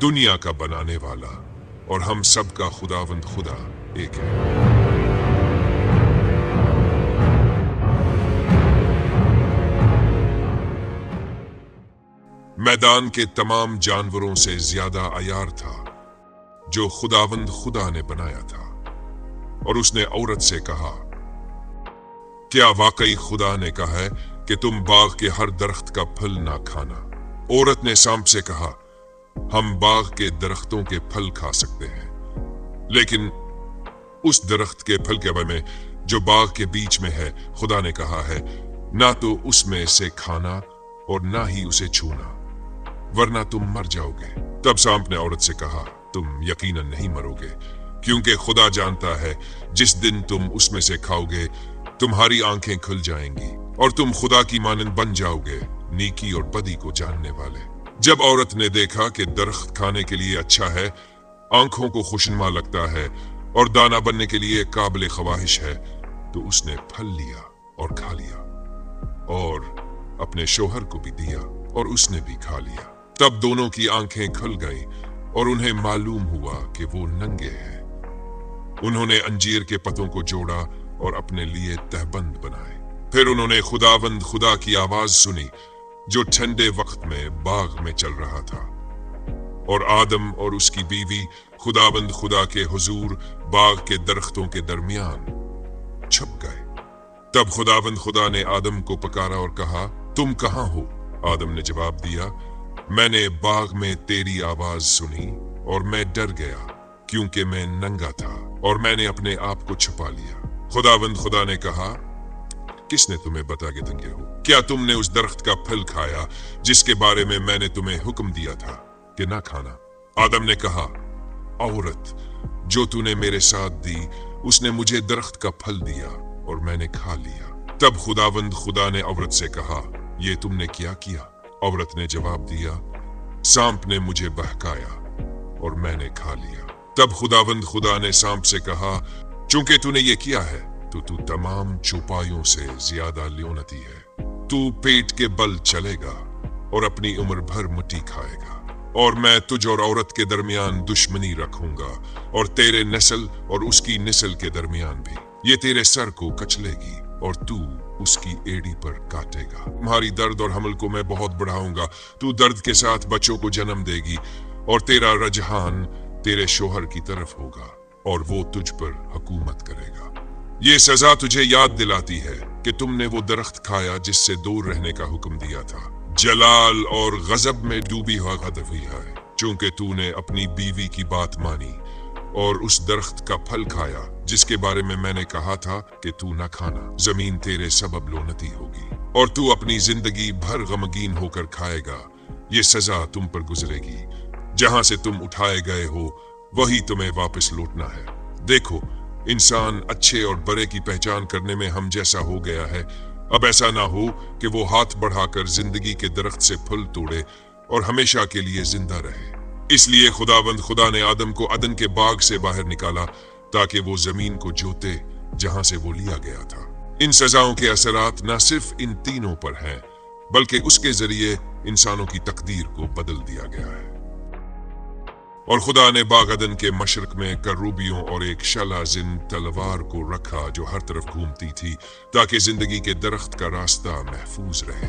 दुनिया का बनाने वाला और हम सब का खुदावंद खुदा एक है। मैदान के तमाम जानवरों से ज्यादा अयार था जो खुदावंद खुदा ने बनाया था। और उसने औरत से कहा, क्या वाकई खुदा ने कहा है कि तुम बाग के हर दरख्त का फल ना खाना? औरत ने सांप से कहा, हम बाग के दरख्तों के फल खा सकते हैं, लेकिन उस दरख्त के फल के बारे में जो बाग के बीच में है, खुदा ने कहा है, ना तो उसमें से खाना और ना ही उसे छूना, वरना तुम मर जाओगे। तब सांप ने औरत से कहा, तुम यकीनन नहीं मरोगे, क्योंकि खुदा जानता है जिस दिन तुम उसमें से खाओगे तुम्हारी आंखें खुल जाएंगी और तुम खुदा की मानंद बन जाओगे, नेकी और बदी को जानने वाले। जब औरत ने देखा कि दरख्त खाने के लिए अच्छा है, आंखों को खुशनुमा लगता है और दाना बनने के लिए काबिल ख्वाहिश है, तो उसने फल लिया और खा लिया और अपने शोहर को भी दिया और उसने भी खा लिया। तब दोनों की आंखें खुल गईं और उन्हें मालूम हुआ कि वो नंगे हैं। उन्होंने अंजीर के पत्तों को जोड़ा और अपने लिए तहबंद बनाए। फिर उन्होंने खुदावंद खुदा की आवाज सुनी जो ठंडे वक्त में बाग में चल रहा था, और आदम और उसकी बीवी खुदावंद खुदा के हुजूर बाग के दरख्तों के दरमियान छुप गए। तब खुदावंद खुदा ने आदम को पुकारा और कहा, तुम कहां हो? आदम ने जवाब दिया, मैंने बाग में तेरी आवाज सुनी और मैं डर गया क्योंकि मैं नंगा था और मैंने अपने आप को छुपा लिया। खुदावंद खुदा ने कहा, किसने तुम्हें बता के नंगे हो? क्या तुमने उस दरख्त का फल खाया जिसके बारे में मैंने तुम्हें हुक्म दिया था कि ना खाना? आदम ने कहा, औरत जो तूने मेरे साथ दी उसने मुझे दरख्त का फल दिया और मैंने खा लिया। तब खुदावंद खुदा ने औरत से कहा, ये तुमने क्या किया? औरत ने जवाब दिया, सांप ने मुझे बहकाया और मैंने खा लिया। तब खुदावंद खुदा ने सांप से कहा, चूंकि तूने ये किया है तो तू तमाम चौपाइयों से ज्यादा लियोनती है। तू पेट के बल चलेगा और अपनी उम्र भर मिट्टी खाएगा, और मैं तुझ और औरत के दरमियान दुश्मनी रखूंगा और तेरे नस्ल और उसकी नस्ल के दरमियान भी। ये तेरे सर को कचलेगी और तू उसकी एड़ी पर काटेगा। तुम्हारी दर्द और हमल को मैं बहुत बढ़ाऊंगा। तू दर्द के साथ बच्चों को जन्म देगी और तेरा रुझान तेरे शोहर की तरफ होगा और वो तुझ पर हुकूमत करेगा। ये सजा तुझे याद दिलाती है कि तुमने वो दरख्त खाया जिससे दूर रहने का हुक्म दिया था। जलाल और गजब में डूबी हुई है, चूंकि तूने अपनी बीवी की बात मानी और उस दरख्त का फल खाया जिसके बारे में मैंने कहा था कि तू ना खाना। जमीन तेरे सबब लोनती होगी और तू अपनी जिंदगी भर गमगीन होकर खाएगा। ये सजा तुम पर गुजरेगी। जहां से तुम उठाए गए हो वही तुम्हें वापस लौटना है। देखो, इंसान अच्छे और बुरे की पहचान करने में हम जैसा हो गया है। अब ऐसा ना हो कि वो हाथ बढ़ाकर जिंदगी के दरख्त से फल तोड़े और हमेशा के लिए जिंदा रहे। इसलिए खुदावंद खुदा ने आदम को अदन के बाग से बाहर निकाला ताकि वो जमीन को जोते जहां से वो लिया गया था। इन सजाओं के असरात न सिर्फ इन तीनों पर हैं, बल्कि उसके जरिए इंसानों की तकदीर को बदल दिया गया है। और खुदा ने बाग अदन के मशरक में करूबियों और एक शलाजिन तलवार को रखा जो हर तरफ घूमती थी ताकि जिंदगी के दरख्त का रास्ता महफूज रहे।